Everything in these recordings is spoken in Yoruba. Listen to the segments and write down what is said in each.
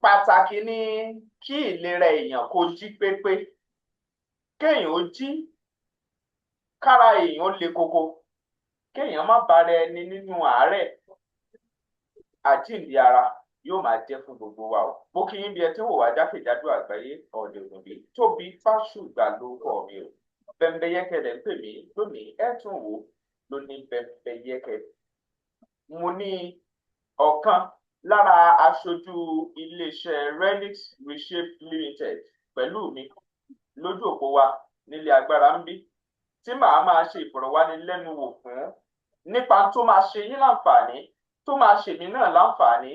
pàtàkì ni kí ìlera èèyàn kó jí pépé, kéèyàn ó jí kára èèyàn le koko, kéèyàn má bára ẹni nínú àárẹ̀. Àjíǹde ara yóò máa jẹ́ fún gbogbo wa o. Mo kí yín bí ẹ tí ń wò wá jákèjádò àgbáyé. Ọ̀dẹ̀gùnbí Tóbi Fásùgbà lórúkọ mi o. Bẹ́mbẹ́yẹ́kẹ́ lẹ̀ ń pè mí lónìí, ẹ tún wò ó lóní bẹ́mbẹ́yẹ́kẹ́. Mo ní ọ̀kan lára aṣojú iléeṣẹ́ Renix Reshape Limited pẹ̀lú mi lójú òpó wa nílé agbára ń bí, tí màá máa ṣe ìfọ̀rọ̀wánilẹ́nuwò fún nípa tó máa ṣe yín láǹfààní, tó máa ṣèmí náà láǹfààní,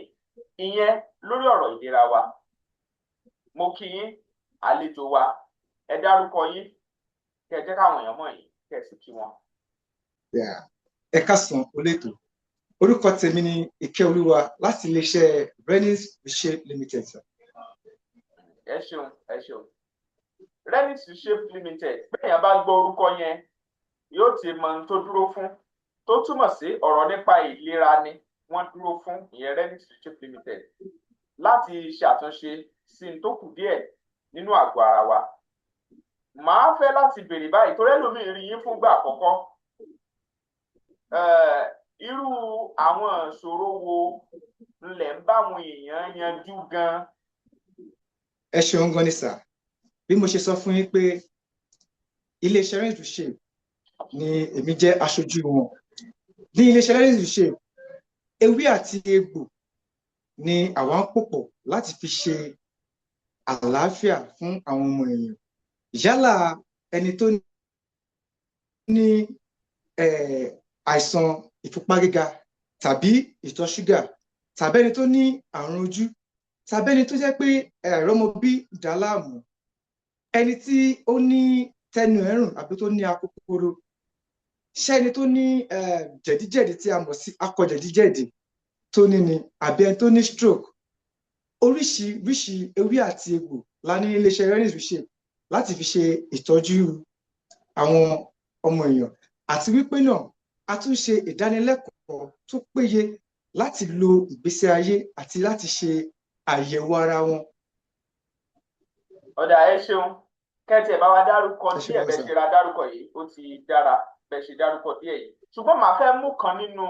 ìyẹn lórí ọ̀rọ̀ ìlera wa. Mo kí yín àlejò wa, ẹ dárúkọ yín, kẹ́ ẹ jẹ́ káwọn èèyàn mọ̀ yín, kẹ́ ẹ sì kí wọn. Ẹ káàsán olétò, orúkọ tèmi ni Ìkẹ́olúwa láti iléeṣẹ́ Renix Reshape Limited. Ẹ ṣeun, ẹ ṣeun. Renix Reshape Limited, bẹ́ẹ̀yàn bá gbọ́ orúkọ yẹn yóò ti mọ ohun tó dúró fún, tó túmọ̀ sí ọ̀rọ̀ nípa ìlera ni wọ́n dúró fún, ìyẹn Renix Reshape Limited, láti ṣàtúnṣe sí n tó kù díẹ̀ nínú àgọ́ ara wa. Màá fẹ́ láti béèrè báyìí torí ẹlòmíì rí yín fúngbà àkọ́kọ́. Irú àwọn ìṣòro wo ńlẹ̀ ń bá àwọn èèyàn yanjú gan? Ẹ ṣeun gan ni sà. Bí mo ṣe sọ fún yín pé iléeṣẹ́ Renix Reshape ni èmi jẹ́ aṣojú wọn. Ní iléeṣẹ́ Renix Reshape, ewé àti egbò ni àwa ń pòpọ̀ láti fi ṣe àlàáfíà fún àwọn ọmọ èèyàn. Yálà ẹni tó ní àìsàn ìfúnpá gíga tàbí ìtọ̀ ṣúgà, tàbí ẹni tó ní àrùn ojú, tàbí ẹni tó jẹ́ pé àìrọ́mọbí dà láàmú, ẹni tí ó ní tẹnu ẹ̀rùn àbí tó ní akókòrò, ṣé ẹni tó ní jẹ̀díjẹ̀dí tí a mọ̀ sí akọ jẹ̀díjẹ̀dí tó ní ni, àbí ẹni tó ní stroke. Oríṣiríṣi ewé àti egbò la ní iléeṣẹ́ Renix Reshape láti fi ṣe ìtọ́jú àwọn ọmọ èèyàn, àti wípé náà a tún ṣe ìdánilẹ́kọ̀ọ́ tó péye láti lo ìgbésí ayé àti láti ṣe àyẹ̀wò ara wọn. Ọ̀dà ẹ ṣeun, kẹ́tì ẹ̀ bá wa dárúkọ díẹ̀ bẹ́ẹ̀ ṣe ra dárúkọ yìí, ó ti dára bẹ́ẹ̀ ṣe dárúkọ díẹ̀ yìí. Ṣùgbọ́n màá fẹ́ mú kan nínú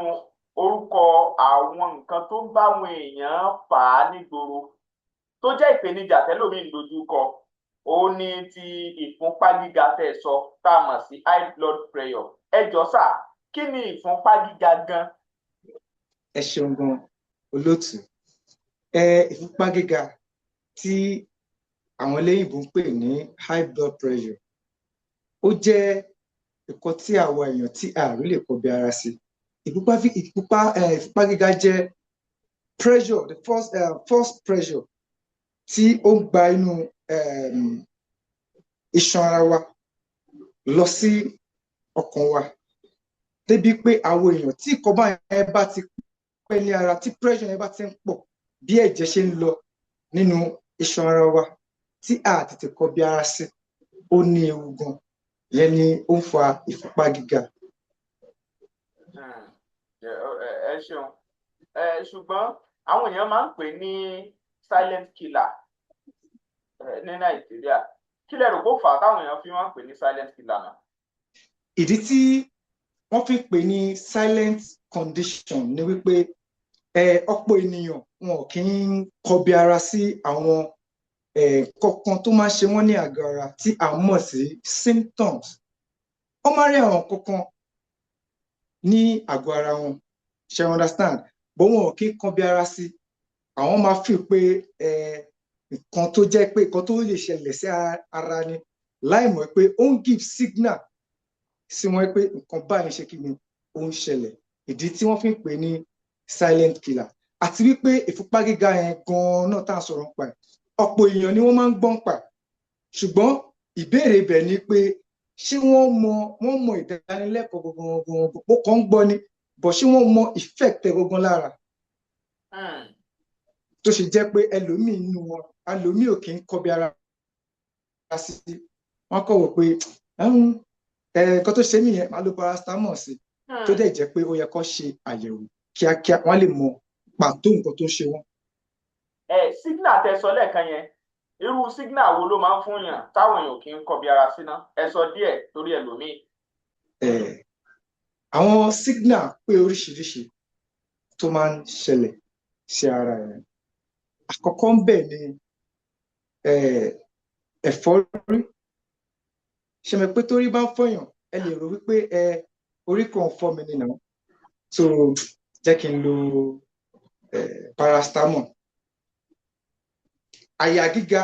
orúkọ àwọn nǹkan tó ń bá àwọn èèyàn fà á nígboro, tó jẹ́ ìpèníjà tẹ́lòmíì dojú kọ. Ó ní ti ìfúnpá gíga tẹ́ sọ, tá a mọ̀ sí high blood pressure. Ẹ jọ̀ọ́ sà, kí ni ìfúnpá gíga gan? Ẹ ṣeun gan olóòtú. Ìfúnpá gíga tí àwọn eléyìnbó ń pè ní high blood pressure, ó jẹ́ nǹkan tí àwọn èèyàn tí a rí lè kọbi ara sí. Ìfúnpá gíga jẹ́ pressure, the first pressure tí ó ń gba inú iṣan ara wa lọ sí ọkàn wa, débi pé àwọn èèyàn tí ìkọbá yẹn bá ti pẹ́ ní ara, tí pressure yẹn bá ti ń pọ̀ bí ẹ̀jẹ̀ ṣe ń lọ nínú iṣan ara wa, tí a tètè kọbi ara sí, ó ní ewu gan. Ìyẹn ni ó ń fa ìfúnpá gíga. Ẹ ṣeun. Ṣùgbọ́n àwọn èèyàn máa ń pè ní silent killer ní Nàìjíríà. Kí lẹ rò kó fà á táwọn èèyàn fi máa ń pè ní silent killer náà? Ìdí tí wọ́n fi pè ní silent condition ni wípé ọ̀pọ̀ ènìyàn wọn kì í kọbi ara sí àwọn kọ̀ọ̀kan tó máa ń ṣe wọ́n ní àgọ́ ara tí a mọ̀ sí symptoms. Wọ́n máa rí àwọn kọ̀ọ̀kan ní àgọ́ ara wọn, ṣe understand, bó wọn kì í kọbi ara sí. Àwọn máa fi pé nǹkan tó jẹ́ pé nǹkan tó lè ṣẹlẹ̀ sí ara ni, láì mọ̀ pé ó ń give signal sí wọn pé nǹkan báyìí ṣe kí ni ó ń ṣẹlẹ̀. Ìdí tí wọ́n fi ń pè ní silent killer. Àti wípé ìfúnpá gíga yẹn gan-an náà tá à ń sọ̀rọ̀ nípa ẹ̀, ọ̀pọ̀ èèyàn ni wọ́n máa ń gbọ́ nípa ẹ̀, ṣùgbọ́n ìbéèrè ibẹ̀ ni pé ṣé wọ́n mọ ìdánilẹ́kọ̀ọ́ gbogbo ó kàn ń gbọ́ ni, bọ̀ ṣé wọ́n mọ effect gbogbo lára. Tó ṣe jẹ́ pé ẹlòmíì nínú wọn, ẹlòmíì ò kì í kọbi ara sí, wọ́n kọ̀ wò pé nǹkan tó ṣe mí yẹn máa lo paracetamol sí, tó dẹ̀ jẹ́ pé ó yẹ kó ṣe àyẹ̀wò kíákíá, wọ́n lè mọ pàtó nǹkan tó ṣe wọ́n. signal tẹ́ sọ lẹ́ẹ̀kan yẹn irú signal wo ló máa ń fún yàn táwọn èèyàn kì í kọbi ara sí ná ẹ sọ díẹ̀ torí ẹlòmíì. Àwọn signal pé oríṣiríṣi tó máa ń ṣẹlẹ̀ sí ara ẹ̀. Àkọ́kọ́ ń bẹ̀ ni ẹ̀fọ́rí. Ṣe mọ̀ pé torí bá ń fọyàn ẹ lè rò wípé orí kan fọ́ mi nínú so jẹ́ kí n lo paracetamol. Àyà gíga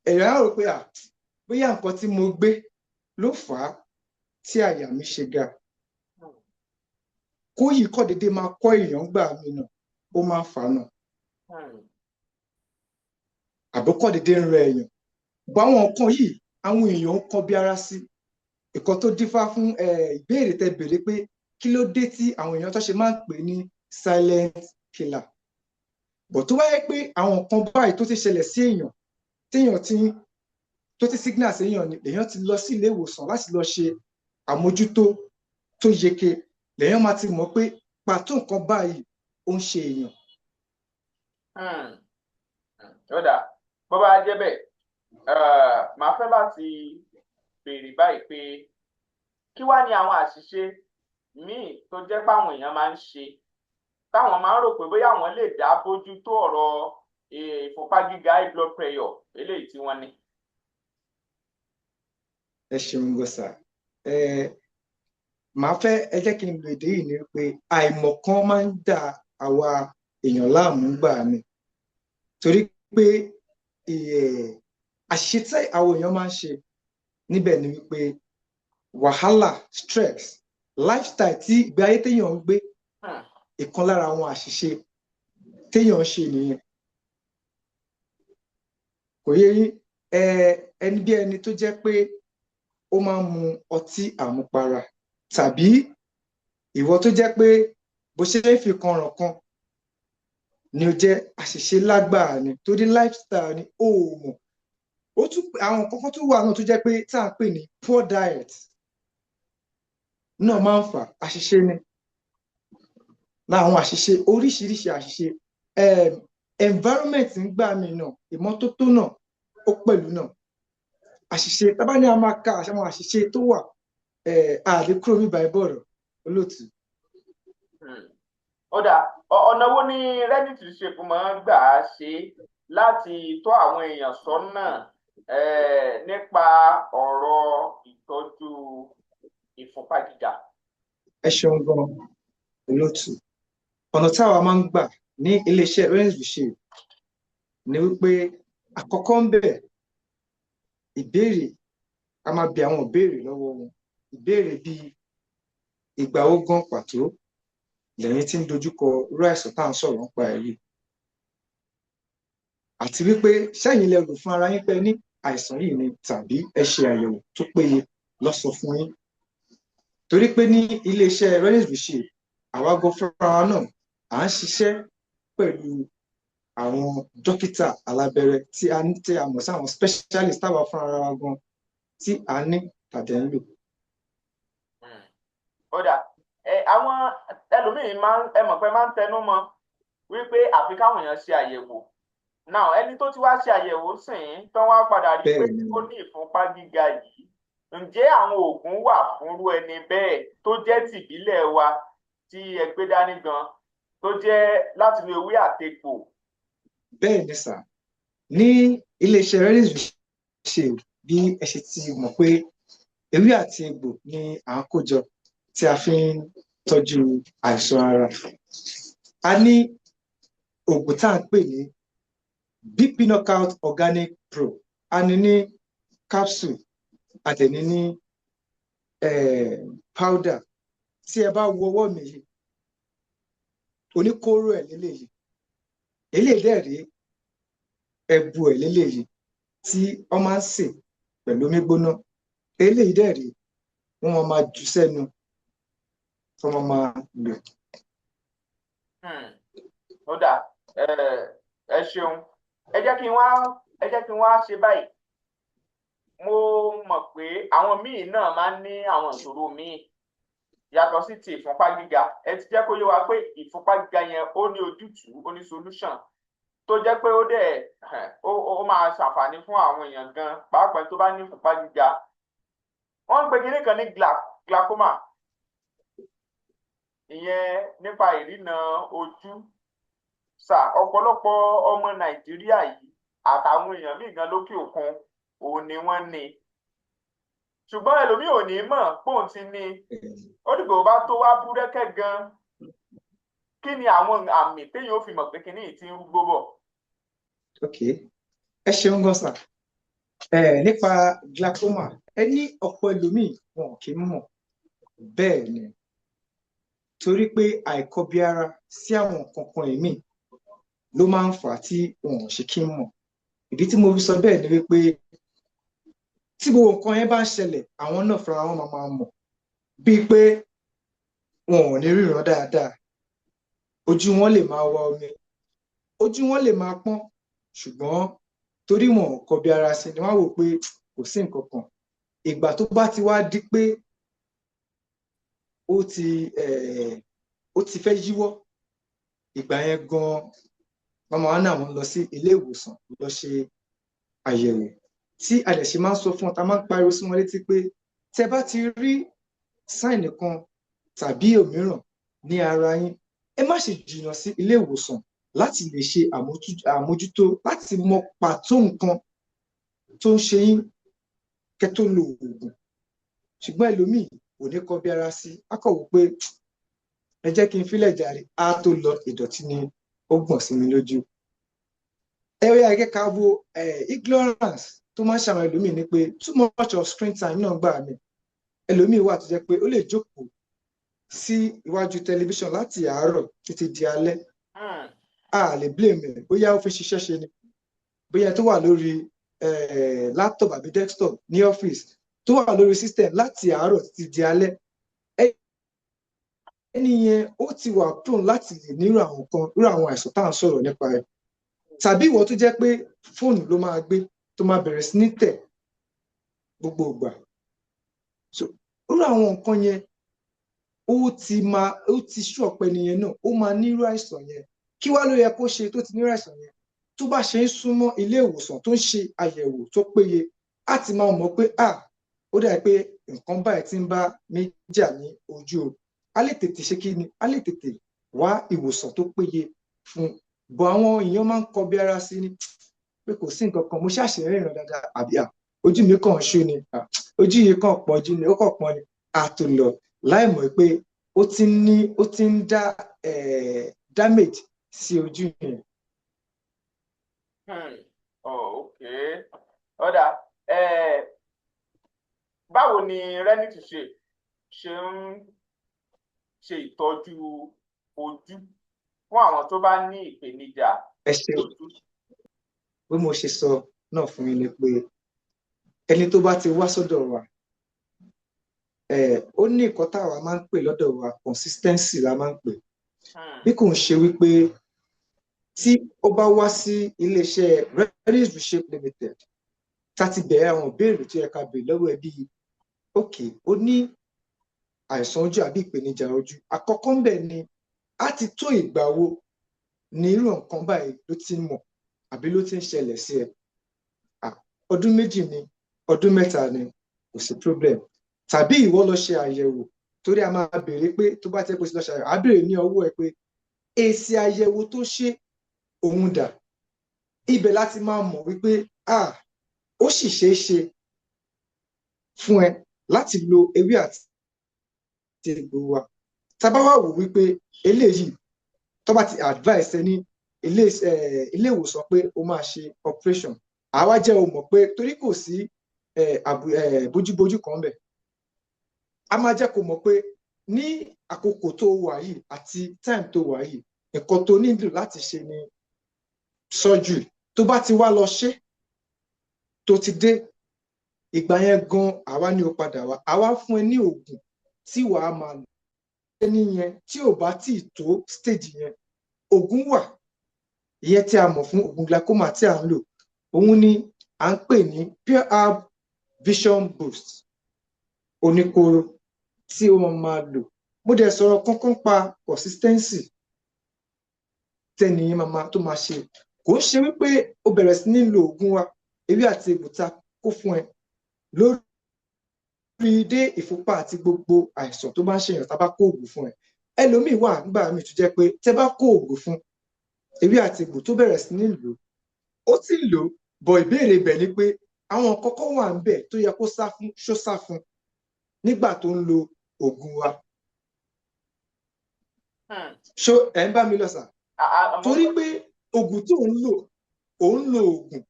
ẹ̀rọ á rò pé bóyá nǹkan tí mo gbé ló fà á tí àyà mi ṣe ga. Kó yìí kọ́ dédé máa kọ́ èèyàn gbà mí náà ó máa ń fà á náà. Àbókọ́ dédé ń rẹ èèyàn. Báwọn nǹkan yìí àwọn èèyàn ń kọ́ bí ara sí. Ìkan tó dífá fún ìbéèrè tẹ́ béèrè pé kí ló dé tí àwọn èèyàn tó ṣe máa ń pè ní silent killer. Bọ̀ tó wáyé pé àwọn nǹkan báyìí tó ti ṣẹlẹ̀ sí èèyàn téèyàn tó ti signal sí èèyàn ni lèèyàn ti lọ sí ilé ìwòsàn láti lọ ṣe àmójútó tó yeke lèèyàn máa ti mọ̀ pé pàtó nǹkan báyìí ó ń ṣe èèyàn. Ó dáa bó bá jẹ́ bẹ́ẹ̀ màá fẹ́ láti béèrè báyìí pé kí wá ní àwọn àṣìṣe míì tó jẹ́ páwọn èèyàn máa ń ṣe táwọn máa ń rò pé bóyá àwọn lè dá bójú tó ọ̀rọ̀ ìfúnpá gíga high blood pressure eléyìí tí wọ́n ní. Ẹ ṣeun gbọ́sà màá fẹ́ ẹ jẹ́ kí n lo èdè yìí ni pé àìmọ̀kan máa ń dà àwa èèyàn láàmú gbà mí torí pé àṣìṣe tí àwọn èèyàn máa ń ṣe níbẹ̀ ni wípé wàhálà stress lifestyle tí ìgbé ayé téèyàn ń gbé ìkan lára àwọn àṣìṣe téèyàn ń ṣe nìyẹn. Kò yé yín ẹni bí ẹni tó jẹ́ pé ó máa ń mu ọtí àmupara tàbí ìwọ tó jẹ́ pé bó ṣe ń fi kan ràn kan ni ó jẹ́ àṣìṣe lágbára ni torí lifestyle ni ó mọ̀. Ó tún àwọn kankan tó wà náà tó jẹ́ pé tá à ń pè ní poor diet náà máa ń fà àṣìṣe ni. Láwọn àṣìṣe oríṣiríṣi àṣìṣe environment ń gbà mí náà ìmọ́tótó náà ó pẹ̀lú náà àṣìṣe tábà ní a máa ka àwọn àṣìṣe tó wà àlè kúrò ní báìbọ̀rọ̀ olóòtú. Ó dáa ọ̀nà wo ni Ready to Shape máa ń gbà á ṣe láti tọ́ àwọn èèyàn sọ́nà nípa ọ̀rọ̀ ìtọ́jú ìfúnpá gíga? Ẹ ṣeun gan-an olóòtú. Ọ̀nà táwa máa ń gbà ní iléeṣẹ́ Ready to Shape ni wípé àkọ́kọ́ ń bẹ̀ ìbéèrè a máa bi àwọn ìbéèrè lọ́wọ́ wọn ìbéèrè bíi ìgbà ó gan pàtó lẹ́yìn tí ń dojúkọ irú àìsàn tá à ń sọ̀rọ̀ nípa ẹ̀ yìí àti wípé sẹ́yìn lẹ rò fún ara yín pé ní àìsàn yìí ni tàbí ẹ ṣe àyẹ̀wò tó péye lọ́sọ fún yín torí pé ní iléeṣẹ́ Ready to Shape àwa gan fúnra wa náà à ń ṣiṣẹ́ pẹ̀lú àwọn dókítà alábẹ́rẹ́ tí a mọ̀ sí àwọn specialist táwa fúnra wa gan tí a ní tàbí ń lò. Ó dáa àwọn ẹlòmíín ẹ mọ̀ pé máa ń tẹnu mọ́ wípé àfi káwọn èèyàn ṣe àyẹ̀wò náà ẹni tó ti wá ṣe àyẹ̀wò sìn tán wá padà rí pé ó ní ìfúnpá gíga yìí ǹjẹ́ àwọn oògùn wà fúnrú ẹni bẹ́ẹ̀ tó jẹ́ tìbílẹ̀ wa tí ẹ gbé dání gan tó jẹ́ láti ní ewé àtegbò? Bẹ́ẹ̀ ni sà ní iléeṣẹ́ Ready to Shape bí ẹ ṣe ti mọ̀ pé ewé àti egbò ni à ń kó jọ tí a fi ń tọ́jú àìsàn ara. A ní oògùn tá à ń pè ní BP Knockout Organic Pro a ní capsule a dẹ̀ ní powder tí ẹ bá wo ọwọ́ mi yìí oníkóró ẹ̀ lélẹ́yìí eléyìí dẹ̀ rí ẹ̀bù ẹ̀ lélẹ́yìí tí wọ́n máa ń sè pẹ̀lú omi gbóná eléyìí dẹ̀ rí wọ́n máa jù sẹ́nu tí wọ́n máa lò. Ó dáa ẹ ṣeun ẹ jẹ́ kí n wá ṣe báyìí mo mọ̀ pé àwọn míì náà máa ń ní àwọn ìṣòro míì yàtọ̀ sí ti ìfúnpá gíga ẹ ti jẹ́ kó yé wa pé ìfúnpá gíga yẹn ó ní ojútùú ó ní solution tó jẹ́ pé ó dẹ̀ ó máa ṣàǹfààní fún àwọn èèyàn gan pàápàá tó bá ní ìfúnpá gíga wọ́n ń pe kinní kan ní glaucoma ìyẹn nípa ìrìnà ojú ọ̀pọ̀lọpọ̀ ọmọ Nàìjíríà yìí àtàwọn èèyàn míì gan lókè òkun òun ni wọ́n ní ṣùgbọ́n ẹlòmíì ò ní mọ̀ póun ti ní ó dìgbò bá tó wá búrẹ́kẹ́ gan kí ni àwọn àmì téèyàn ó fi mọ̀ pé kinní yìí ti ń rúgbó bọ̀. ok ẹ ṣeun gan sà nípa glaucoma ẹ ní ọ̀pọ̀ ẹlòmíì wọn kì í mọ̀ bẹ́ẹ̀ ni torí pé àìkọbiara sí àwọn kankan ẹ̀mí ló máa ń fà á tí wọn ò ṣe kí ń mọ̀ ìdí tí mo fi sọ bẹ́ẹ̀ ni wípé tí gbogbo nǹkan yẹn bá ń ṣẹlẹ̀ àwọn náà fúnra wọn máa mọ̀ bíi pé wọn ò ní ríran dáadáa ojú wọn lè máa wá omi ojú wọn lè máa pọ́n ṣùgbọ́n torí wọn ò kọbi ara sí ni wọ́n wò pé kò sí nǹkan kan ìgbà tó bá ti wá di pé ó ti fẹ́ yíwọ́ ìgbà yẹn gan màmá wa náà wọ́n lọ sí ilé ìwòsàn lọ ṣe àyẹ̀wò tí a lè ṣe máa ń sọ fún wọn tá a máa ń pariwo sí wọn létí pé tẹ bá ti rí sáìnì kan tàbí òmíràn ní ara yín ẹ má ṣe jìnnà sí ilé ìwòsàn láti lè ṣe àmójútó láti mọ pàtó nǹkan tó ń ṣe yín kẹ́ tó lo oògùn ṣùgbọ́n ẹlòmíì kò ní kọbi ara sí akọ̀wò pé ẹ jẹ́ kí n fílẹ̀ jàre á tó lọ ìdọ̀tí ni ó gbọ̀n sí mi lójú. ẹ rí akẹ́kọ̀ọ́ ká wo ignorance tó máa ń ṣàwọn ẹlòmíì ni pé too much of screen time náà gbà mí ẹlòmíì wà tó jẹ́ pé ó lè jókòó sí iwájú tẹlifíṣàn láti àárọ̀ títí di alẹ́ a lè blame ẹ̀ bóyá ó fi ṣiṣẹ́ ṣe ni bóyá tó wà lórí laptop àbí desktop ní ọ́fíìsì tó wà lórí system láti àárọ̀ títí di alẹ́ ẹni yẹn ó ti wà prone láti lè nírú àwọn kan irú àwọn àìsàn tá à ń sọ̀rọ̀ nípa ẹ̀ tàbí ìwọ tó jẹ́ pé fóònù ló máa gbé tó máa bẹ̀rẹ̀ sí ní tẹ̀ gbogbo ìgbà so irú àwọn nǹkan yẹn ó ti ṣú ọ̀pẹ nìyẹn náà ó máa nírú àìsàn yẹn kí wá ló yẹ kó ṣe tó ti nírú àìsàn yẹn tó bá ṣe ń súnmọ́ ilé ìwòsàn tó ń ṣe àyẹ̀wò tó péye á ti máa mọ̀ pé ó dà pé nǹkan báyìí ti ń bá mi jà ní ojú o a lè tètè ṣe kí ni a lè tètè wá ìwòsàn tó péye fún bọ̀ àwọn èèyàn máa ń kọbi ara sí ni pé kò sí nǹkan kan mo ṣàṣeyọrí ìrìn dáadáa àbí ojú mi kàn ṣú ni ojú yìí kàn pọ̀ ojú ni ó kàn pọ̀ ni àtòlọ láì mọ̀ pé ó ti ń dá damage sí ojú yẹn. ok ọ̀dà báwo ni Renity ṣe ń ṣe ìtọ́jú ojú fún àwọn tó bá ní ìpèníjà ojú. bí mo ṣe sọ náà fún yín ni pé ẹni tó bá ti wá sọ́dọ̀ wa ó ní nǹkan táwa máa ń pè lọ́dọ̀ wa consistency la máa ń pè bí kò ń ṣe wípé tí ó bá wá sí iléeṣẹ́ Renity Reshape Limited tá ti bẹ̀rẹ̀ àwọn ìbéèrè tó yẹ ká béèrè lọ́wọ́ ẹ bíi ok ó ní àìsàn ojú àbí ìpèníjà ojú àkọ́kọ́ ń bẹ̀ ni á ti tó ìgbà wo ní irú nǹkan báyìí ló ti mọ̀ àbí ló ti ń ṣẹlẹ̀ sí ẹ ọdún méjì ni ọdún mẹ́ta ni kò sí problem tàbí ìwọ lọ ṣe àyẹ̀wò torí a máa béèrè pé tó bá tẹ́ pé sí lọ ṣe àyẹ̀wò á béèrè ní ọwọ́ ẹ pé èsì àyẹ̀wò tó ṣe òun dà ibẹ̀ láti máa mọ̀ wípé ó sì ṣeé ṣe fún ẹ láti lo ewé àti egbò wa tá bá wá wò wípé eléyìí tó bá ti advice ẹ ní ilé ìwòsàn pé ó máa ṣe operation àwa jẹ́ o mọ̀ pé torí kò sí bójúbójú kan bẹ̀ a máa jẹ́ kó mọ̀ pé ní àkókò tó wà yìí àti time tó wà yìí nǹkan tó nílò láti ṣe ní surgery tó bá ti wá lọ ṣe tó ti dé ìgbà yẹn gan àwa ni ó padà wá àwa fún ẹ ní oògùn tí wàá máa lò ẹni yẹn tí ò bá tí ì tó stage yẹn oògùn wà ìyẹn tí a mọ̀ fún oògùn glaucoma tí à ń lò òun ni à ń pè ní Pure Herb Vision Boost oníkóró tí ó máa lò mo dẹ̀ sọ̀rọ̀ kankan pa consistency tẹ́nìyẹn tó máa ṣe. Kò ń ṣe wípé o bẹ̀rẹ̀ sí ní lo oògùn wa ewé àti egbò ta kó fún ẹ lórí dé ìfúnpá àti gbogbo àìsàn tó bá ń ṣèyàn tá bá kó oògùn fún ẹ. Ẹlòmíì wà nígbà míì tó jẹ́ pé tẹ́ bá kó oògùn fún ewé àti egbò tó bẹ̀rẹ̀ sí ní lò ó ti lò bọ̀ ìbéèrè ibẹ̀ ni pé àwọn kọ́kọ́ wà ń bẹ̀ tó yẹ kó sá fún ṣó sá fún nígbà tó ń lo oògùn wa. ṣó ẹ̀ ń bá mi lọ sà? Torí pé oògùn tó ń lò oògùn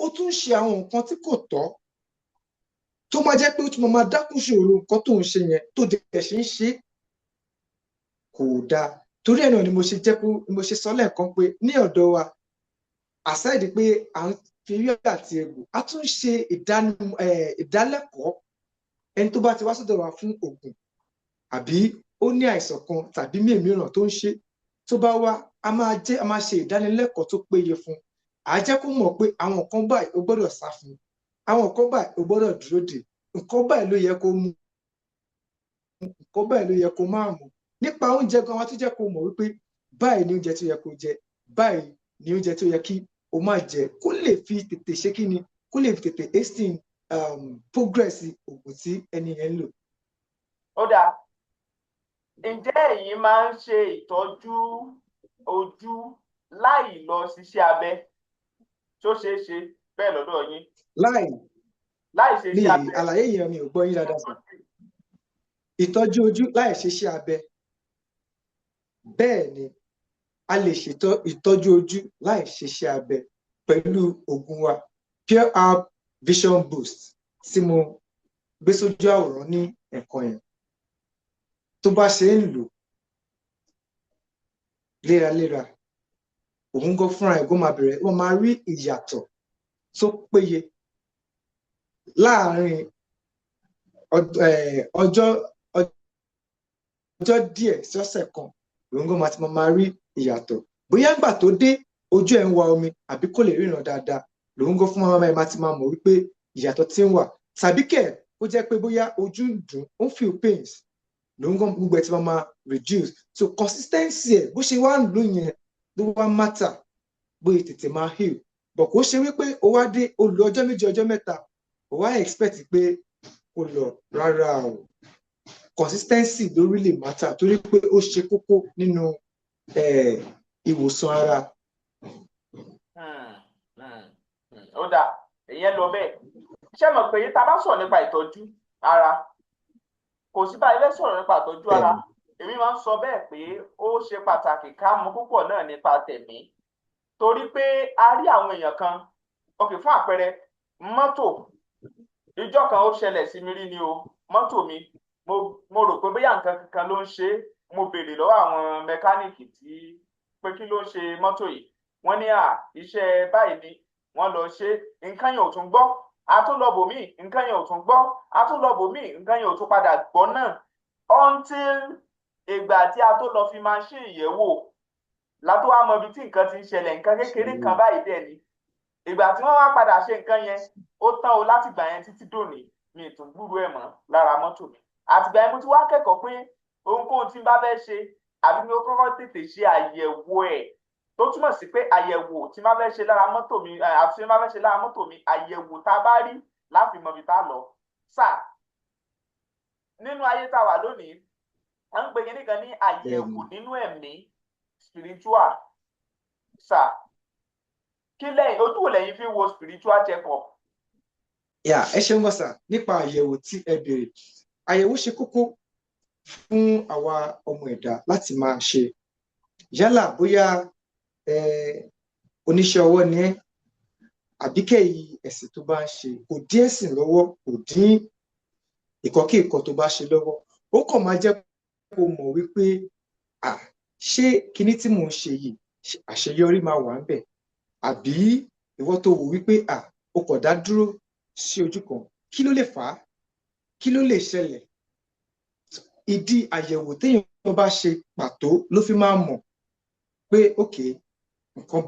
ó tún ń ṣe àwọn nǹkan tí kò tọ́ tó máa jẹ́ pé ó tún máa dákún ṣòro nǹkan tó ń ṣe yẹn tó dẹ̀ ṣe ń ṣe kò dáa. Torí ẹ̀ náà ni mo ṣe sọ lẹ́ẹ̀kan pé ní ọ̀dọ̀ wa aside pé à ń fi ewé àti egbò a tún ṣe ìdálẹ́kọ̀ọ́ ẹni tó bá ti wá sọ́dọ̀ wa fún oògùn àbí ó ní àìsàn kan tàbí mìíràn tó ń ṣe tó bá wá a máa ṣe ìdánilẹ́kọ̀ọ́ tó péye fún a jẹ́ kó mọ̀ pé àwọn nǹkan báyìí o gbọ́dọ̀ sá fún àwọn nǹkan báyìí o gbọ́dọ̀ dúró dè nǹkan báyìí ló yẹ kó mú nǹkan báyìí ló yẹ kó má mú. Nípa oúnjẹ gan wa tó jẹ́ kó mọ̀ wípé báyìí ni oúnjẹ tó yẹ kó jẹ báyìí ni oúnjẹ tó yẹ kí o má jẹ kó lè fi tètè ṣe kí ni kó lè fi tètè hasten progress oògùn tí ẹni yẹn ń lò. Ó dáa, ǹjẹ́ ẹ̀yin máa ń ṣe ìtọ́jú ojú láì lọ ṣiṣẹ́ abẹ tó ṣeé ṣe bẹ́ẹ̀ lọ́dọ̀ yín? láì ṣe iṣẹ́ abẹ. Àlàyé yẹn mi ò gbọ́ yín dáadáa sọ. Ìtọ́jú ojú láì ṣe iṣẹ́ abẹ. Bẹ́ẹ̀ ni a lè ṣètò ìtọ́jú ojú láì ṣe iṣẹ́ abẹ pẹ̀lú oògùn wa Pure Herb Vision Boost tí mo gbé sójú àwòrán ní ẹ̀kan yẹn. Tó bá ṣe ń lò léraléra òun gan fúnra ẹ̀ wọ́n máa rí ìyàtọ̀ tó péye láàárín ọjọ́ díẹ̀ sí ọ̀sẹ̀ kan òun gan máa rí ìyàtọ̀. Bóyá nígbà tó dé ojú ẹ̀ ń wa omi àbí kò lè ríran dáadáa lòun gan fún mama ẹ̀ máa ti máa mọ̀ wípé ìyàtọ̀ ti ń wà. Tàbí kẹ̀ ó jẹ́ pé bóyá ojú ń dùn ó ń feel pains lòun gan gbogbo ẹ̀ ti máa reduce. So consistency ẹ̀ bó ṣe wá ń lò yẹn ló wá matter bóyá tètè máa heal. Bọ̀ kò ṣe wípé ó wá dé ó lo ọjọ́ méjì ọjọ́ mẹ́ta ó wá expect pé kò lọ rárá o. Consistency ló really matter torí pé ó ṣe kókó nínú ìwòsàn ara. Ó dáa, ìyẹn lọ bẹ́ẹ̀. Ṣé mọ̀ pé tá a bá sọ̀rọ̀ nípa ìtọ́jú ara kò sí báyìí fẹ́ sọ̀rọ̀ nípa ìtọ́jú ara èmi máa ń sọ bẹ́ẹ̀ pé ó ṣe pàtàkì ká mọ̀ púpọ̀ náà nípa tẹ̀mí torí pé a rí àwọn èèyàn kan fún àpẹẹrẹ mọ́tò ìjọ́ kan ó ṣẹlẹ̀ sí mi rí ni o mọ́tò mi mo rò pé bóyá nǹkan kankan ló ń ṣe mo béèrè lọ́wọ́ àwọn mẹkáníìkì pé kí ló ń ṣe mọ́tò yìí wọ́n ní iṣẹ́ báyìí ni wọ́n lọ ṣe nǹkan yẹn ò tún gbọ́ a tún lọ bòmíì nǹkan yẹn ò tún gbọ́ a tún lọ bòmíì nǹkan yẹn ò tún padà gbọ́ náà until ìgbà tí a tó lọ fi machine yẹ̀wò látó wá mọ ibi tí nǹkan ti ń ṣẹlẹ̀ nǹkan kékeré kan báyìí dẹ̀ ni ìgbà tí wọ́n wá padà ṣe nǹkan yẹn ó tán o láti gbà yẹn títí dòní mi ì tún gbúrú ẹ̀ mọ́ lára mọ́tò mi àtìgbà yẹn mo ti wá kẹ́kọ̀ọ́ pé ohunkóhun tí n bá fẹ́ ṣe àbí mi ó kọ́kọ́ tètè ṣe àyẹ̀wò ẹ̀ tó túmọ̀ sí pé àyẹ̀wò tí n bá fẹ́ ṣe lára mọ́tò mi àti tí n bá fẹ́ ṣe lára mọ́tò mi àyẹ̀wò tá a bá rí láti mọ ibi tá a lọ sáà nínú ayé tá a wà lónìí à ń pè kíní kan ní àyẹ̀wò nínú ẹ̀mí spiritual sáà kí lẹ́yìn ojú wo lẹ́yìn fi wo spiritual check-up. Ẹ ṣeun gbọ́sà nípa àyẹ̀wò tí ẹ béèrè àyẹ̀wò ṣe kókó fún àwa ọmọ ẹ̀dá láti máa ṣe yálà bóyá oníṣẹ́ ọwọ́ ni ẹ́ àbíkẹ́yìí ẹ̀sìn tó bá ń ṣe kò dín ẹ̀sìn lọ́wọ́ kò dín ìkọ́kíìkọ́ tó bá ṣe lọ́wọ́ ó kàn máa jẹ́ kó mọ̀ wípé ṣé kinní tí mò ń ṣe yìí àṣeyọrí máa wà ń bẹ̀ àbí ìwọ tó wò wípé o kò dá dúró sí ojú kan kí ló lè fà á kí ló lè ṣẹlẹ̀ ìdí àyẹ̀wò téèyàn bá ṣe pàtó ló fi máa mọ̀ pé òkè nǹkan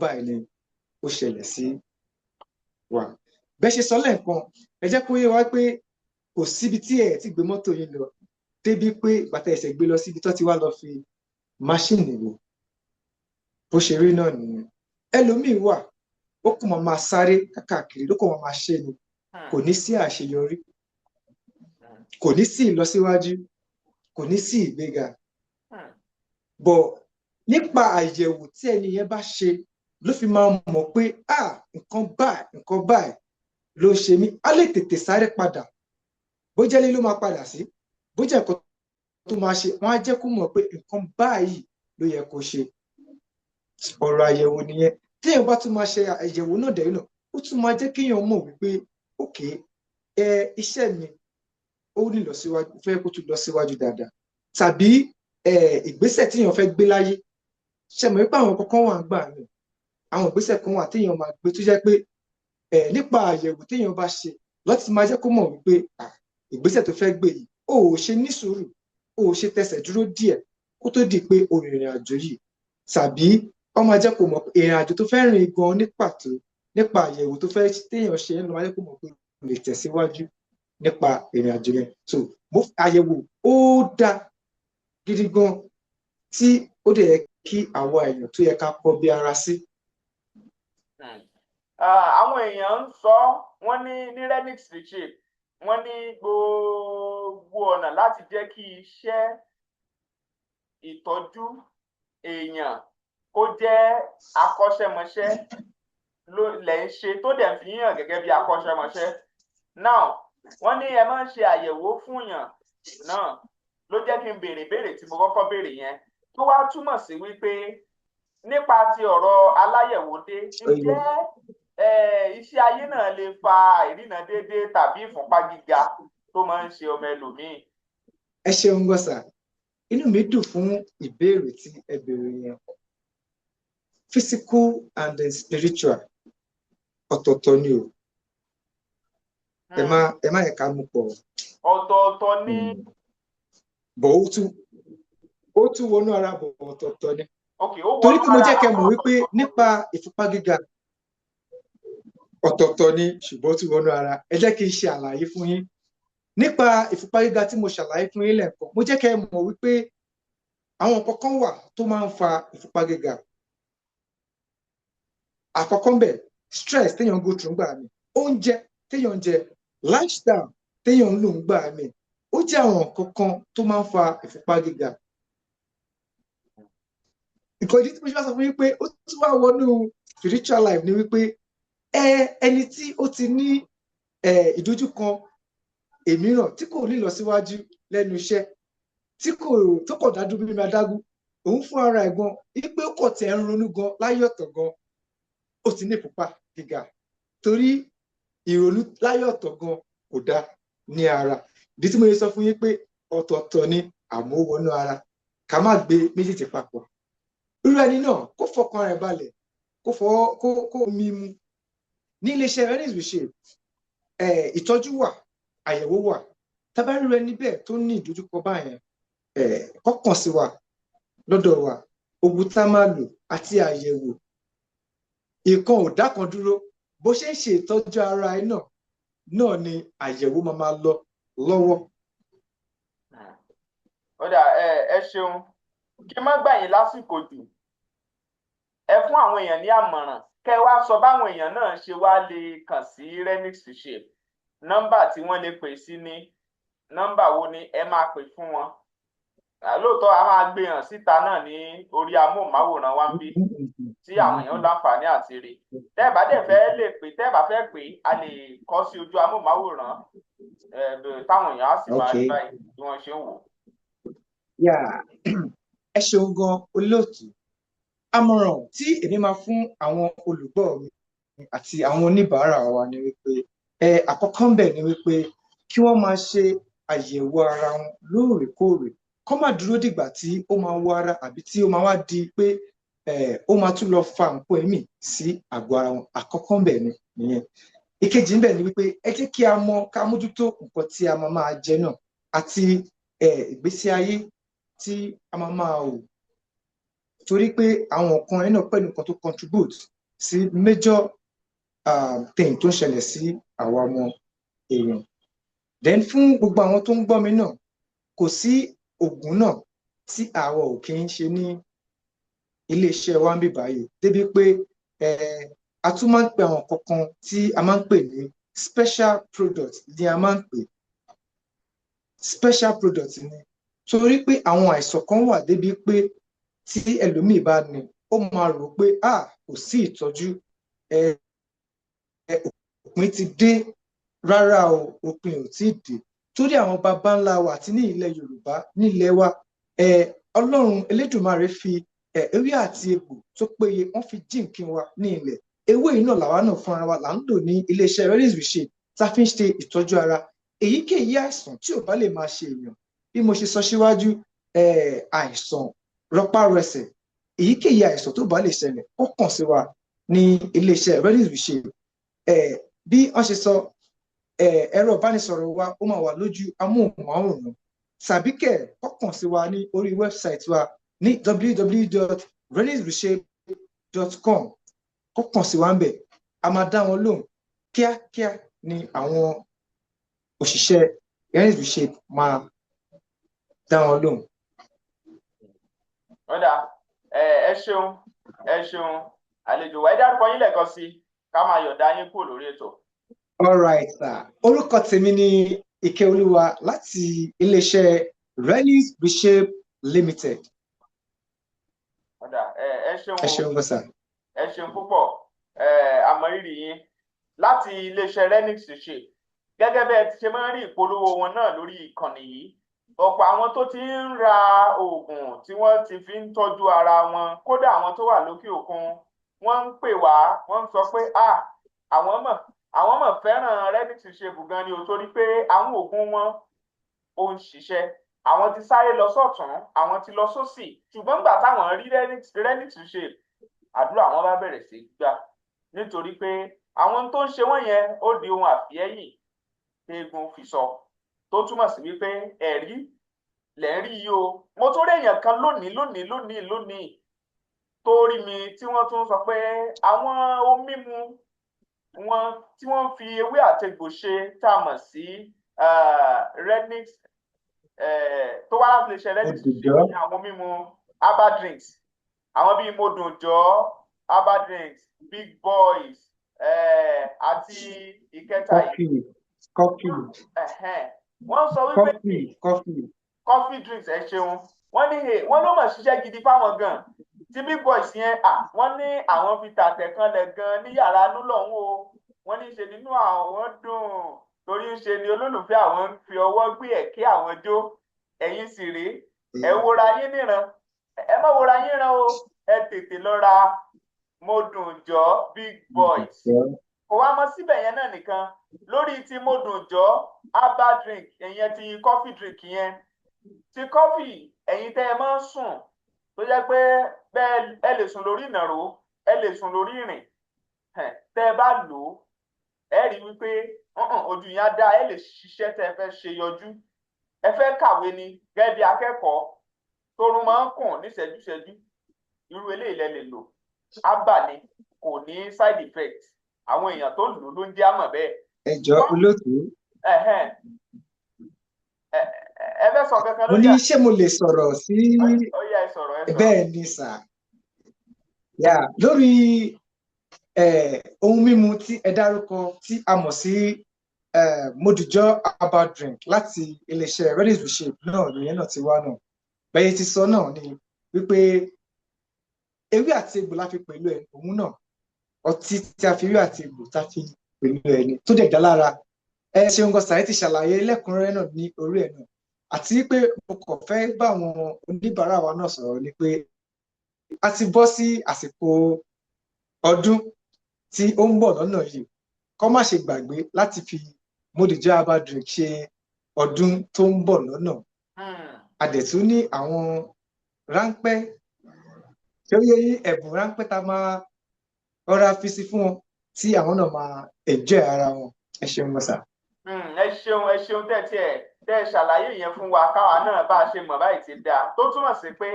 báyìí ni ó ṣẹlẹ̀ sí wa bẹ́ẹ̀ ṣe sọ lẹ́ẹ̀kan ẹ jẹ́ kó yé wa pé kò síbi tí ẹ ti gbé mọ́tò yín lọ débi pé bàtà ẹsẹ̀ gbé lọ síbi tó ti wá lọ fi máṣíìnì wò bó ṣe rí náà nìyẹn. Ẹlòmíín wà ó kàn máa sáré káàkiri ló kàn máa ṣe ni kò ní sí àṣeyọrí kò ní sí ìlọsíwájú kò ní sí ìgbéga. Bọ̀ nípa àyẹ̀wò tí ẹni yẹn bá ṣe ló fi máa mọ̀ pé nǹkan báyìí ló ṣe mí, á lè tètè sáré padà bó jẹ́ lé ló máa padà sí bó jẹ́ nǹkan tó máa ṣe wọ́n á jẹ́ kó mọ̀ pé nǹkan báyìí ló yẹ kó ṣe. Ọ̀rọ̀ àyẹ̀wò nìyẹn. Tí èèyàn bá tún máa ṣe àyẹ̀wò náà dẹ̀ náà ó tún máa jẹ́ kéèyàn mọ̀ wípé òkè iṣẹ́ mi ó ní ìlọsíwájú fẹ́ kó tún lọ síwájú dáadáa tàbí ìgbésẹ̀ téèyàn fẹ́ gbé láyé ṣe mọ̀ wípé àwọn kankan wà ń gbà mí àwọn ìgbésẹ̀ kan wà téèyàn máa gbé tó jẹ́ pé nípa àyẹ̀wò téèyàn bá ṣe láti máa jẹ́ kó mọ̀ wípé ìgbésẹ̀ tó fẹ́ gbé yìí ó ṣe ní sùúrù ó ṣe tẹsẹ̀ dúró díẹ̀ kó tó di pé o rìnrìn àjò yìí tàbí ó máa jẹ́ kó mọ̀ pé ìrìn àjò tó fẹ́ rìn gan ní pàtó nípa àyẹ̀wò tó fẹ́ téèyàn ṣe ń lọ máa jẹ́ kó mọ̀ pé o lè tẹ̀síwájú nípa ìrìn àjò yẹn. So àyẹ̀wò ó dá gidi gan tí ó dẹ̀ yẹ kí àwọn èèyàn tó yẹ ká kọ́ bí ara sí. Àwọn èèyàn ń sọ wọ́n ní Renix Reshape wọ́n ní gbogbo ọ̀nà láti jẹ́ kí iṣẹ́ ìtọ́jú èèyàn kó jẹ́ akọ́ṣẹ́mọṣẹ́ ló lẹ̀ ń ṣe tó dẹ̀ fi hàn gẹ́gẹ́ bí akọ́ṣẹ́mọṣẹ́. Now wọ́n ní ẹ máa ń ṣe àyẹ̀wò fún yàn náà ló jẹ́ kí n béèrè tí mo kọ́kọ́ béèrè yẹn tó wá túmọ̀ sí wípé nípa ti ọ̀rọ̀ aláyẹ̀wòdé ǹjẹ́ iṣẹ́ ayé náà lè fa àìrìnà déédéé tàbí ìfúnpá gíga tó máa ń ṣe ọmọ ẹlòmíì. Ẹ ṣeun gbọ́sà inú mi dùn fún ìbéèrè tí ẹ béèrè yẹn. Physical and then spiritual ọ̀tọ̀ọ̀tọ̀ ni o ẹ má yẹ ká mú pọ̀. Ọ̀tọ̀ọ̀tọ̀ ni. Bọ̀ ó tún wọnú ara bọ̀ ọ̀tọ̀ọ̀tọ̀ ni. Torí pé mo jẹ́ kẹ́ mọ̀ wípé nípa ìfúnpá gíga ọ̀tọ̀ọ̀tọ̀ ni ṣùgbọ́n ó tún wọnú ara. Ẹ jẹ́ kí n ṣe àlàyé fún yín nípa ìfúnpá gíga tí mo ṣàlàyé fún yín lẹ́ẹ̀kan. Mo jẹ́ kẹ́ mọ̀ wípé àwọn nǹkan kan wà tó máa ń fa ìfúnpá gíga. Àkọ́kọ́ ńbẹ̀ stress téèyàn go through ńgbà mí oúnjẹ téèyàn ń jẹ lifestyle téèyàn ń lò ńgbà mí ó jẹ́ àwọn nǹkan kan tó máa ń fa ìfúnpá gíga. Ìkọ̀dí tí mo ṣe bá sọ fún yín pé ó tún wá wọnú spiritual life ni wípé ẹni tí ó ti ní ìdojúkọ èmíràn tí kò ní lọ síwájú lẹ́nu iṣẹ́ tó kọ̀ dájú bí mi adágún òun fún ara ẹ̀ gan wípé ó kọ̀ tẹ̀ ń ronú gan láyé ọ̀tọ̀ gan ó ti ní ìfúnpá gíga torí ìrònú láyé ọ̀tọ̀ gan kò dá ní ara. Ìdí tí mo lè sọ fún yín pé ọ̀tọ̀ọ̀tọ̀ ni àmọ́ ó wọnú ara ká má gbé méjèèjì papọ̀. Irú ẹni náà kó fọkàn rẹ̀ balẹ̀ kó mímu ní iléeṣẹ́ Renix Reshape ìtọ́jú wà àyẹ̀wò wà tábà rí ẹni bẹ́ẹ̀ tó ní ìdojúkọ báyẹn kọ́kàn sí wa lọ́dọ̀ wa oògùn tá máa lò àti àyẹ̀wò ìkan ò dákan dúró bó ṣe ń ṣe ìtọ́jú ara ẹ náà ni àyẹ̀wò máa lọ lọ́wọ́. Ó dà ẹ ṣeun kí n má gbà yín lásìkò jù ẹ fún àwọn èèyàn ní àmọ̀ràn kẹ wá sọ báwọn èèyàn náà ṣe wá lè kàn sí Renix Reshape nọ́mbà tí wọ́n lè pè sí ní nọ́mbà wo ni ẹ máa pè fún wọn. Lóòótọ́ a máa gbé hàn síta náà ní orí amóhùnmáwòrán wa ń bí tí àwọn èèyàn láǹfààní àti rí. Tẹ́ ẹ bá dẹ̀ fẹ́ lè pè tẹ́ ẹ bá fẹ́ pè a lè kọ sí ojú amóhùnmáwòrán táwọn èèyàn á sì máa rí báyìí bí wọ́n ṣe ń wò. Ẹ ṣeun gan olóòtú. Àmọ̀ràn tí èmi máa fún àwọn olùgbọ́ mi àti àwọn oníbàárà wa ni wípé àkọ́kọ́ ń bẹ̀ ni wípé kí wọ́n máa ṣe àyẹ̀wò ara wọn lóòrèkóòrè kó má dúró dìgbà tí ó máa wọ ara àbí tí ó máa wá di pé ó máa tún lọ fa nǹkan ẹ̀mí sí àgọ́ ara wọn. Àkọ́kọ́ ń bẹ̀ nìyẹn. Ìkejì ń bẹ̀ ni wípé ẹ jẹ́ kí a ká mójútó nǹkan tí a máa jẹ náà àti ìgbésí ayé tí a máa wò torí pé àwọn nǹkan ẹ̀ náà pẹ̀lú nǹkan tó contribute sí major thing tó ń ṣẹlẹ̀ sí àwa ọmọ èèyàn. Then fún gbogbo àwọn tó ń gbọ́ mi náà kò sí oògùn náà tí àwọn ò kí ń ṣe ní iléeṣẹ́ wa ń bì báyìí débi pé a tún máa ń pè àwọn kankan tí a máa ń pè ní special product ni a máa ń pè special product ni torí pé àwọn àìsàn kan wà débi pé tí ẹlòmíì bá ní ó máa rò pé kò sí ìtọ́jú òpin ti dé rárá o òpin ò tí ì dé torí àwọn baba ńlá wa àti ní ilẹ̀ Yorùbá nílẹ̀ wa Ọlọ́run Elédùmarè fi ewé àti egbò tó péye wọ́n fi jíǹkí wa ní ilẹ̀ ewé yìí náà làwa náà fúnra wa là ń lò ní iléeṣẹ́ Reddys Reshape tá a fi ń ṣe ìtọ́jú ara èyíkéyìí àìsàn tí ò bá lè máa ṣe èèyàn bí mo ṣe sọ síwájú àìsàn rọpárọsẹ̀ èyíkéyìí àìsàn tó bá lè ṣẹlẹ̀ ó kàn sí wa ní iléeṣẹ́ Reddys Reshape bí wọ́n ṣe sọ ẹ̀rọ ìbánisọ̀rọ̀ wa ó máa wà lójú amóhùnmáwòrán tàbí kẹ̀ ó kàn sí wa ní orí wẹ́bsáìtì wa ní www.reddysreshape.com kó kàn sí wa ń bẹ̀ a máa dá wọn lóhùn kíákíá ni àwọn òṣìṣẹ́ Reddys Reshape máa dá wọn lóhùn. ọ̀dà ẹ ṣeun àlejò wa ẹ dárúkọ yín lẹ́ẹ̀kan sí ká máa yọ̀ǹda yín kúrò lórí ètò. All right, sir. Orúkọ tèmi ni Ìkẹ́olúwa láti iléeṣẹ́ Reddys Reshape Limited. ọ̀dà ẹ ṣeun gbọ́sà. ẹ ṣeun púpọ̀ àmọ̀rírì yín láti iléeṣẹ́ Reddys Reshape gẹ́gẹ́ bẹ́ẹ̀ ti ṣe máa ń rí ìpolówó wọn náà lórí ìkànnì yìí ọ̀pọ̀ àwọn tó ti ń ra oògùn tí wọ́n ti fi ń tọ́jú ara wọn kódà àwọn tó wà lókè òkun wọ́n ń pè wá wọ́n ń sọ pé àwọn mọ̀ fẹ́ràn Reddys Reshape gan ni o torí pé àwọn oògùn wọn ò ń ṣiṣẹ́ àwọn ti sáré lọ sọ́tún àwọn ti lọ sósì ṣùgbọ́n nígbà táwọn rí Reddys Reshape àdúrà wọn bá bẹ̀rẹ̀ sí gbà nítorí pé àwọn tó ń ṣe wọ́n yẹn ó di ohun àfihẹ́yìn eégún fi sọ tó túmọ̀ sí wípé ẹ̀rí lẹ̀ ń rí yìí o mo tún rí èèyàn kan lónìí tó rí mi tí wọ́n tún sọ pé àwọn ohun mímu wọn tí wọ́n fi ewé àtegbò ṣe tá a mọ̀ sí Reddys tó wá láti lè ṣe Reddys Reshape ní àwọn mímu herbal drinks àwọn bíi Modunjọ herbal drinks Big Boys àti ìkẹta yìí wọ́n sọ wípé coffee drinks ẹ ṣeun wọ́n ló mọ̀ ṣiṣẹ́ gidi fáwọn gan tí Big Boys yẹn wọ́n ní àwọn fi tàtẹ̀ kanlẹ̀ gan ní yàrá núlọ̀hún o wọ́n ní ṣe nínú àwọn dùn torí ń ṣe ni olólùfẹ́ àwọn ń fi ọwọ́ gbé ẹ̀kẹ́ àwọn jó ẹ̀yin sì rèé ẹ wòra yín níran ẹ má wòra yín ràn o ẹ tètè lọ ra Modunjọ Big Boys kò wá mọ síbẹ̀ yẹn náà nìkan lórí ti Modunjọ herbal drink ẹ̀yẹn ti coffee drink yẹn ti coffee ẹ̀yin tẹ́ ẹ máa ń sùn tó jẹ́ pé bẹ́ẹ̀ ẹ lè sùn lórí ìnàró ẹ lè sùn lórí ìrìn tẹ́ ẹ bá lò ó ẹ rí wípé ojú yẹn á dá ẹ lè ṣiṣẹ́ tẹ́ ẹ fẹ́ ṣe yọjú ẹ fẹ́ kàwé ni gẹ́gẹ́ bí akẹ́kọ̀ọ́ torun máa ń kùn ní ṣẹ́jú irú eléyìí lẹ lè lò ábà ni kò ní side effect àwọn èèyàn tó lò ló ń jẹ́ àmọ̀ bẹ́ẹ̀. ẹ jọ olóòtú. ẹ fẹ́ sọ kankan lórí. mo ní ṣé mo lè sọ̀rọ̀ sí. ó yá ẹ sọ̀rọ̀. bẹ́ẹ̀ ni sà. lórí ohun mímu tí ẹ dárúkọ tí a mọ̀ sí Modunjọ herbal drink láti iléeṣẹ́ Reddys Reshape náà ìyẹn náà ti wá náà bẹ́ẹ̀ ti sọ náà ni wípé ewé àti egbò la fi pẹ̀lú ẹ̀ òun náà ọtí tí a fi ewé àti egbò tá a fi pẹ̀lú ẹ̀ ni tó dẹ̀ dá lára ṣeun gan sàyẹ́ ti ṣàlàyé lẹ́kùnrẹ́rẹ́ náà ní orí ẹ̀ náà àti pé mo kàn fẹ́ bá àwọn oníbàárà wa náà sọ̀rọ̀ ni pé a ti bọ́ sí àsìkò ọdún tí ó ń bọ̀ lọ́nà yìí kọ́ má ṣe gbàgbé láti fi Modunjọ herbal drink ṣe ọdún tó ń bọ̀ lọ́nà a dẹ̀ tún ní àwọn ráńpẹ́ tí ó yẹ ẹ̀bùn ráńpẹ́ tá a máa rọra fi sí fún wọn tí àwọn náà máa enjoy ara wọn ẹ ṣeun mọ́sà. ẹ ṣeun tẹ́ ẹ ṣàlàyé yẹn fún wa káwa náà bá a ṣe mọ̀ báyìí ti dáa tó túmọ̀ sí pé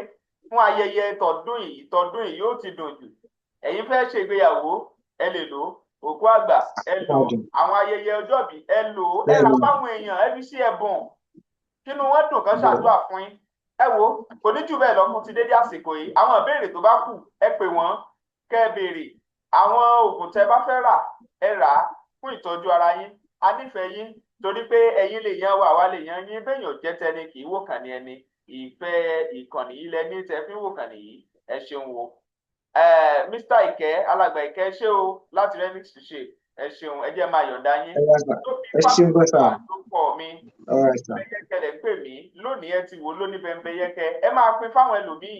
fún ayẹyẹ tọdún yìí yóò ti dùn jù ẹ̀yin fẹ́ ṣe ìgbéyàwó ẹ lè lò ó òkú àgbà ẹ lò ó àwọn ayẹyẹ ọjọ́bí ẹ lò ó ẹ rà fáwọn èèyàn ẹ fi sí ẹ̀bùn kínú wọn dùn kan ṣàdúrà fún yín. Ẹ wo kò ní jù bẹ́ẹ̀ lọ fún ti dédé àsìkò yìí, àwọn ìbéèrè tó bá kù ẹ pè wọ́n kẹ́ ẹ béèrè, àwọn oògùn tẹ́ bá fẹ́ rà ẹ rà á fún ìtọ́jú ara yín. A nífẹ̀ẹ́ yín torí pé ẹ̀yin lè yan wa, àwa lè yan yín. Béèyàn jẹ́ tẹni kì í wò kàn ní ẹni, ìfẹ́ ìkànnì yìí lẹni tẹ́ fi ń wò kàn nìyí. Ẹ ṣeun wo. Mr. Ìkẹ́, alàgbà Ìkẹ́, ṣé o láti Remix to Shape, ẹ ṣeun, ẹ jẹ́ máa yọ̀ǹda yín. ẹ ṣeun bọ́ sà. Tó pọ̀ mi Bẹ́mbẹ́yẹ́kẹ́ lẹ̀ ń pè mí lónìí, ẹ ti wò lóní Bẹ́mbẹ́yẹ́kẹ́, ẹ máa pín fáwọn ẹlòmíì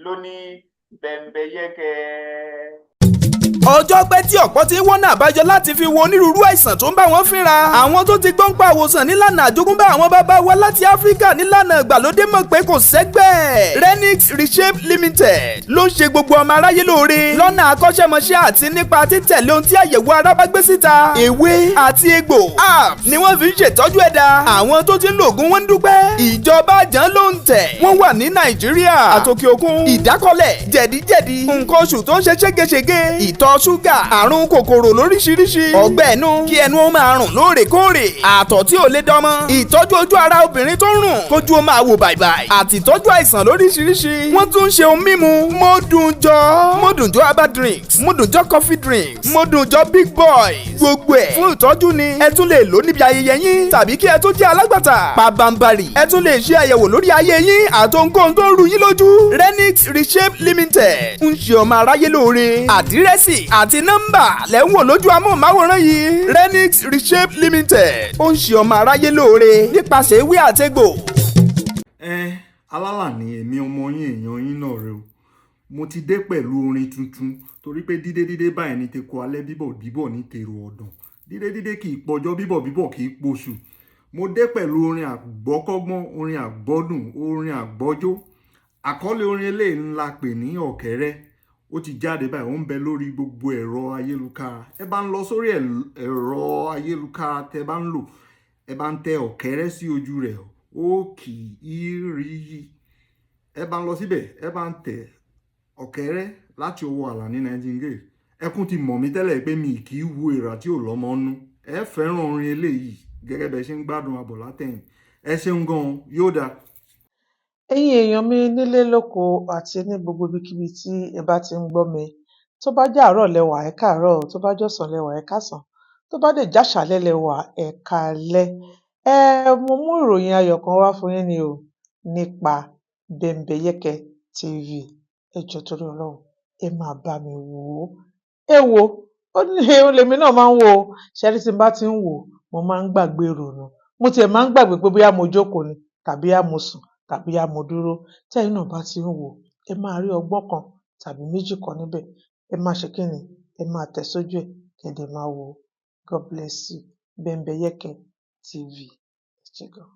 lóní Bẹ́mbẹ́yẹ́kẹ́. Ọjọ́ pẹ́ tí ọ̀pọ̀ ti ń wọ́nà àbájọ láti fi wo onírúurú àìsàn tó ń bá wọn fínra. Àwọn tó ti gbọ́n pa àwòsàn nílànà àjogúnbá àwọn bàbá wa láti Áfíríkà nílànà ìgbàlódé mọ̀ pé kò sẹ́gbẹ́. Renix Reshape Limited ló ń ṣe gbogbo ọmọ aráyé lóore lọ́nà akọ́ṣẹ́mọṣẹ́ àti nípa títẹ̀lé ohun tí àyẹ̀wò ara bá gbé síta. Ewé àti egbò app ni wọ́n fi ń ṣètọ́jú ẹ̀dá. Àwọn tó ti ń lo ògùn wọn ń dúpẹ́. Ìjọba àjàn ló ń tẹ̀. Wọ́n wà ní Nàìjíríà àtòkè òkun. Ìdákọ́lẹ̀, jẹ̀díjẹ̀dí, nǹkan oṣù tó ń ṣe ségesège, ìtọ̀ ṣúgà, àrùn kòkòrò lóríṣiríṣi, ọgbẹ́ ẹnu, kí ẹnu ó máa rùn lóòrèkóòrè, àtọ̀ tí ò lè dánmọ́, ìtọ́jú ojú ara obìnrin tó ń rùn kójú ó máa wò bàìbàì, àti ìtọ́jú àìsàn lóríṣiríṣi. Wọ́n tún ń ṣe ohun mímu Mọ́dùnjọ́ herbal drinks, Mọ́dùnjọ́ coffee drinks, Mọ́dùnjọ́ big boys, gbogbo ẹ̀ fún ìtọ́jú ni. Ẹ tún lè lò níbi ayẹyẹ yín tàbí kí ẹ tún jẹ́ alágbàtà. Pàbàmbarì, ẹ tún lè ṣe àyẹ̀wò lórí ayé yín àtohunkóhun tó ń ru yín lójú. Renix Reshape Limited ń ṣe ọmọ aráyé lóore. Àdírẹ́sì àti nọ́mbà lẹ́ ń wò lójú amóhùnmáwòrán yìí. Renix Reshape Limited ó ń ṣe ọmọ aráyé lóore nípasẹ̀ ewé àtegbò. Alálà ni èmi ọmọ yín èèyàn yín náà rẹ o. Mo ti dé pẹ̀lú orin tuntun torí pé dídé báyìí ní teko alẹ́, bíbọ̀ ní tèrò ọ̀dàn. Dídé kì í pọjọ́, bíbọ̀ kì í poṣù. Mo dé pẹ̀lú orin àgbọ́kọ́gbọ́n, orin àgbọ́dùn, orin àgbọ́jó. Àkọ́lé orin eléyìí ńlá pè ní ọ̀kẹ́rẹ́. Ó ti jáde báyìí, ó ń bẹ lórí gbogbo ẹ̀rọ ayélujára. Ẹ bá ń lọ sórí ẹ̀rọ ayélujára tẹ bá ń lò, ẹ bá ń tẹ ọ̀kẹ́rẹ́ sí ojú rẹ̀, ó kì í rí yí. Ẹ bá ń lọ síbẹ̀, ẹ bá ń tẹ ọ̀kẹ́rẹ́ láti ọwọ́ Àlàní Nightingale. Ẹkún ti mọ̀ mí tẹ́lẹ̀ pé mi kì í wo èèrà tí ò lọ́mọ nú. Ẹ fẹ́ràn orin eléyìí gẹ́gẹ́ bẹ́ẹ̀ ṣe ń gbádùn abọ̀ látẹ̀yìn. Ẹ ṣeun gan-an, yóò dáa. Ẹ̀yin èèyàn mi nílé lóko àti ní gbogbo ibikíbi tí ẹ bá ti ń gbọ́ mi, tó bá jẹ́ àárọ̀ lẹ́wà ẹ káàárọ̀, tó bá jọ̀sán lẹ́wà ẹ káàsán, tó bá dẹ̀ jáṣálẹ́ lẹ́wà ẹ káalẹ́. Mo mú ìròyìn ayọ̀ kan wá fún yín ni o, nípa Bẹ́mbẹ́yẹ́kẹ́ TV. Ẹ jọ̀ọ́ torí Ọlọ́run, ẹ máa bá mi wò ó. Ẹ wo, ó ní lèmi náà máa ń wò ó. Ṣẹ́rí tí n bá ti ń wò ó, mo máa ń gbàgbé ìrònú. Mo tiẹ̀ máa ń gbàgbé pé bóyá mo jókòó ni tàbí á mo sùn tàbí á mo dúró. Tẹ́yin náà bá ti ń wò ó, ẹ máa rí ọgbọ́n kan tàbí méjì kan níbẹ̀. Ẹ máa ṣe kíni? Ẹ máa tẹ̀ sójú ẹ̀ kí ẹ dẹ̀ máa wò ó. God bless you. Bẹ́mbẹ́yẹ́kẹ́ TV. Ẹ ṣé gan.